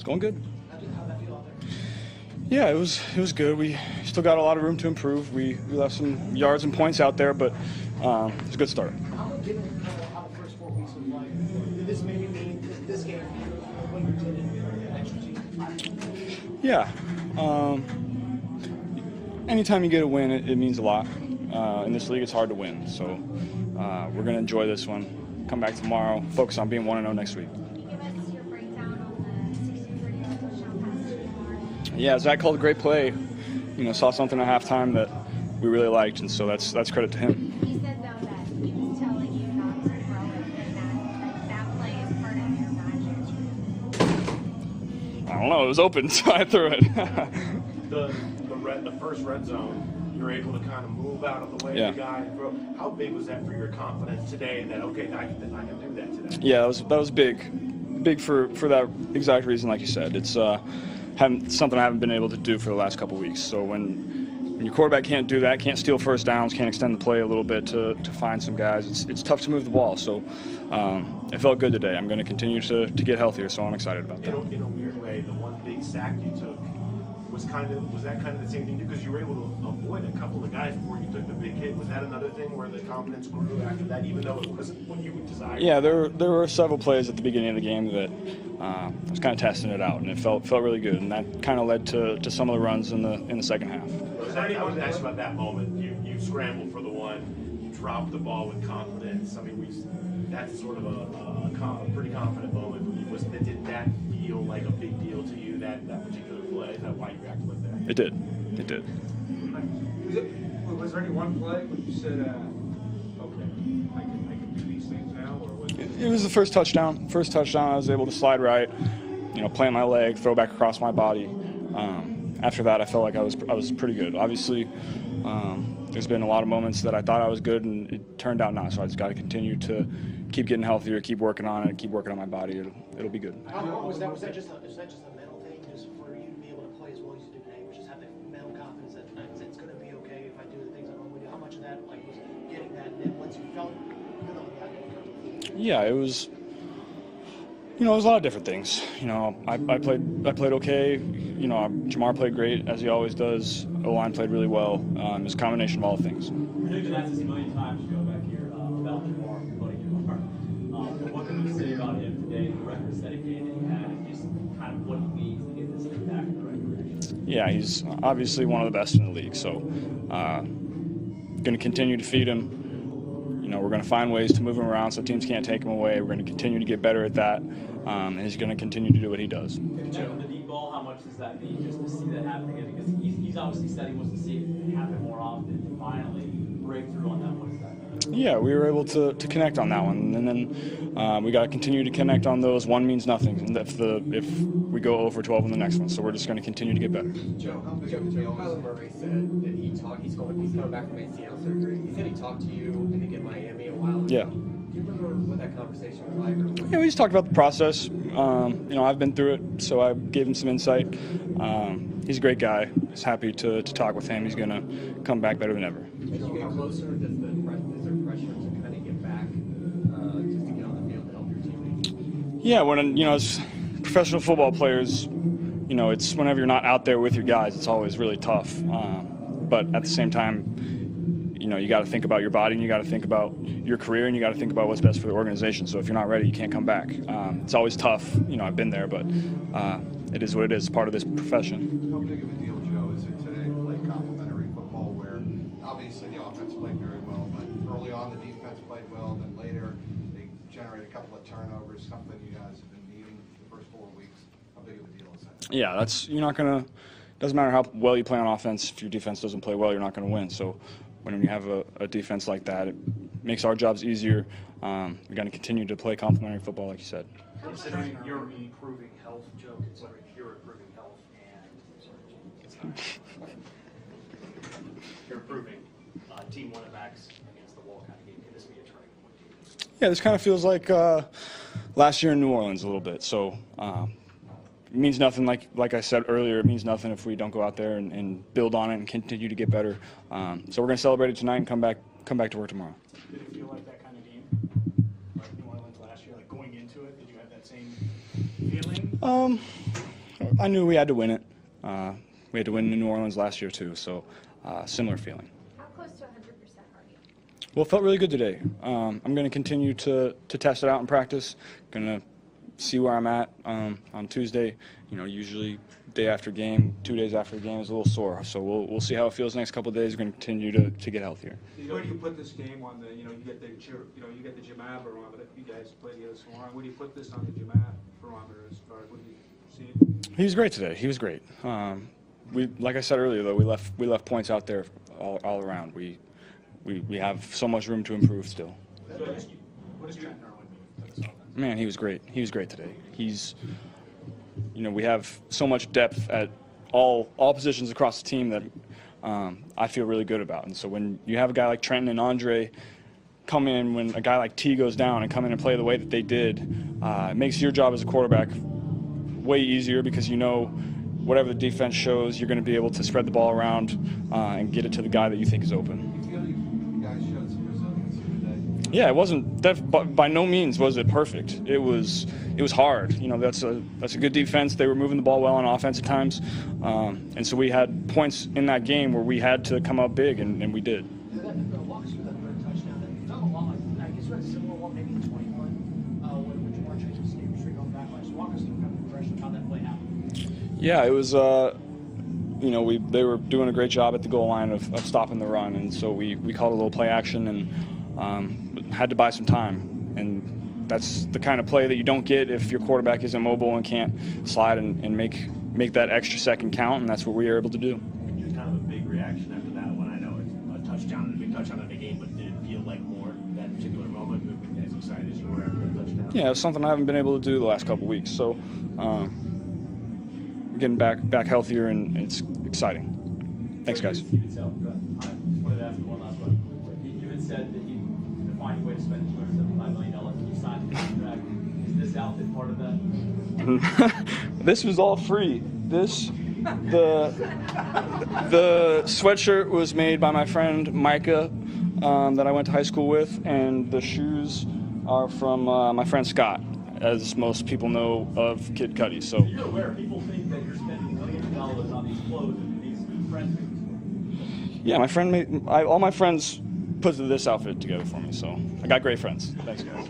going good. How'd that feel out there? Yeah, it was good. We still got a lot of room to improve. We left some yards and points out there, but it's a good start. How about given how the first 4 weeks was like? Did this maybe mean this game when you did it extra team? Yeah. Anytime you get a win, it means a lot. In this league, it's hard to win. So we're going to enjoy this one. Come back tomorrow, focus on being 1-0 next week. Can you give us your breakdown on the 60-30 touchdown pass? Yeah, Zach called a great play. Saw something at halftime that we really liked, and so that's credit to him. He said, though, that he was telling you not to throw it, and that play is part of your magic. I don't know. It was open, so I threw it. The first red zone, you're able to kind of move out of the way of the guy and throw. How big was that for your confidence today that, okay, I can do that today? Yeah, that was big for that exact reason, like you said. It's something I haven't been able to do for the last couple weeks. So when your quarterback can't do that, can't steal first downs, can't extend the play a little bit to find some guys, it's tough to move the ball. So it felt good today. I'm going to continue to get healthier, so I'm excited about that. In a weird way, the one big sack you took was that kind of the same thing, because you were able to avoid a couple of guys before you took the big hit. Was that another thing where the confidence grew after that, even though it wasn't what you would desire? Yeah, there were several plays at the beginning of the game that I was kind of testing it out, and it felt really good, and that kind of led to some of the runs in the second half. I was asked about that moment. You scrambled for the one, you dropped the ball with confidence. I mean, that's sort of a pretty confident moment. Did that feel like a big deal to you, that particular play? Is that why you reacted like that? It did. Was there any one play when you said, okay, I can do these things now? Or was it was the first touchdown. I was able to slide right, plant my leg, throw back across my body. After that, I felt like I was pretty good. Obviously, there's been a lot of moments that I thought I was good, and it turned out not. So I just got to continue to keep getting healthier, keep working on it, keep working on my body. It'll be good. Was that just a mental thing, just for you to be able to play as well as you did today, which is have the mental confidence that it's going to be okay if I do the things I normally do? How much of that was getting that, and then once you felt good on that? Yeah, it was. It was a lot of different things. I played okay. Jamar played great, as he always does. O-line played really well. It was a combination of all the things. I know you've been asked this a million times, Joe, back here about Jamar, your buddy Jamar. But what can you say about him today, the record-setting game that he had, and just kind of what he means to get this thing back in the right direction? Yeah, he's obviously one of the best in the league. So, going to continue to feed him. We're going to find ways to move him around so teams can't take him away. We're going to continue to get better at that, and he's going to continue to do what he does. Joe, the deep ball, how much does that mean just to see that happen again? Because he's obviously said he wants to see it happen more often and finally break through on that. What does that mean? Yeah, we were able to connect on that one, and then we got to continue to connect on those. One means nothing, and if we go 0 for 12 in the next one, so we're just going to continue to get better. Joe, Kyler Murray said that he's coming back from ACL surgery. He said he talked to you, I think, in Miami a while ago. Yeah. Do you remember what that conversation was like? Yeah, we just talked about the process. I've been through it, so I gave him some insight. He's a great guy. He's happy to talk with him. He's going to come back better than ever. As you get closer, is there pressure to kind of get back, just to get on the field and help your teammates? Yeah, when as professional football players, it's whenever you're not out there with your guys, it's always really tough. But at the same time, you got to think about your body, and you got to think about your career, and you got to think about what's best for the organization. So if you're not ready, you can't come back. It's always tough. I've been there, but it is what it is. It's part of this profession. How big of a deal, Joe, is it today to play complementary football where obviously the offense played very well, but early on the defense played well, then later they generated a couple of turnovers, something you guys have been needing the first 4 weeks. How big of a deal is that? Yeah, you're not going to – doesn't matter how well you play on offense. If your defense doesn't play well, you're not going to win. So when you have a defense like that, it makes our jobs easier. We're going to continue to play complementary football, like you said. Considering you're improving health, Joe, considering you're improving health and you're improving team one backs against the wall kind of game, can this be a turning point? Yeah, this kind of feels like last year in New Orleans a little bit. So it means nothing, like I said earlier, it means nothing if we don't go out there and build on it and continue to get better. So we're going to celebrate it tonight and come back to work tomorrow. Did it feel like that kind of game, like New Orleans last year, like going into it? Did you have that same feeling? I knew we had to win it. We had to win in New Orleans last year too, so similar feeling. How close to 100% are you? Well, it felt really good today. I'm going to continue to test it out in practice. Going to see where I'm at on Tuesday. Usually day after game, 2 days after the game is a little sore. So we'll see how it feels the next couple of days. We're going to continue to get healthier. Where do you put this game on the? You get the you get the Jamab barometer. You guys play together so long. Where do you put this on the Jamab barometer as far as what do you see? He was great today. He was great. Like I said earlier, though, we left points out there all around. We have so much room to improve still. What does Trenton Irwin mean for this offense? Man, he was great. He was great today. We have so much depth at all positions across the team that I feel really good about. And so when you have a guy like Trenton and Andre come in, when a guy like T goes down and come in and play the way that they did, it makes your job as a quarterback way easier because whatever the defense shows, you're going to be able to spread the ball around and get it to the guy that you think is open. You feel you guys showed some resilience today? Yeah, it wasn't by no means was it perfect. It was hard. That's a good defense. They were moving the ball well on offense at times, and so we had points in that game where we had to come up big, and we did. Walk us through that third touchdown. That felt a lot like, I guess we had a similar one maybe in 21 when Jamar Chase was escaping straight going back. Just walk us through kind of the progression of how that play happened. Yeah, it was. They were doing a great job at the goal line of stopping the run, and so we called a little play action and had to buy some time. And that's the kind of play that you don't get if your quarterback isn't mobile and can't slide and make that extra second count, and that's what we were able to do. Just kind of a big reaction after that one. I know it's a touchdown and a big touchdown in the game, but did it feel like more that particular moment? As excited as you were after the touchdown? Yeah, it's something I haven't been able to do the last couple of weeks. So getting back healthier, and it's exciting. Thanks, guys. I wanted to ask one last one. You had said that you find a way to spend $275 million when you signed the contract. Is this outfit part of that? This was all free. The sweatshirt was made by my friend Micah that I went to high school with, and the shoes are from my friend Scott, as most people know of Kid Cudi. So you're aware people think that you're spending millions of dollars on these clothes and these friends. yeah, my friend all my friends put this outfit together for me. So I got great friends. Thanks, guys.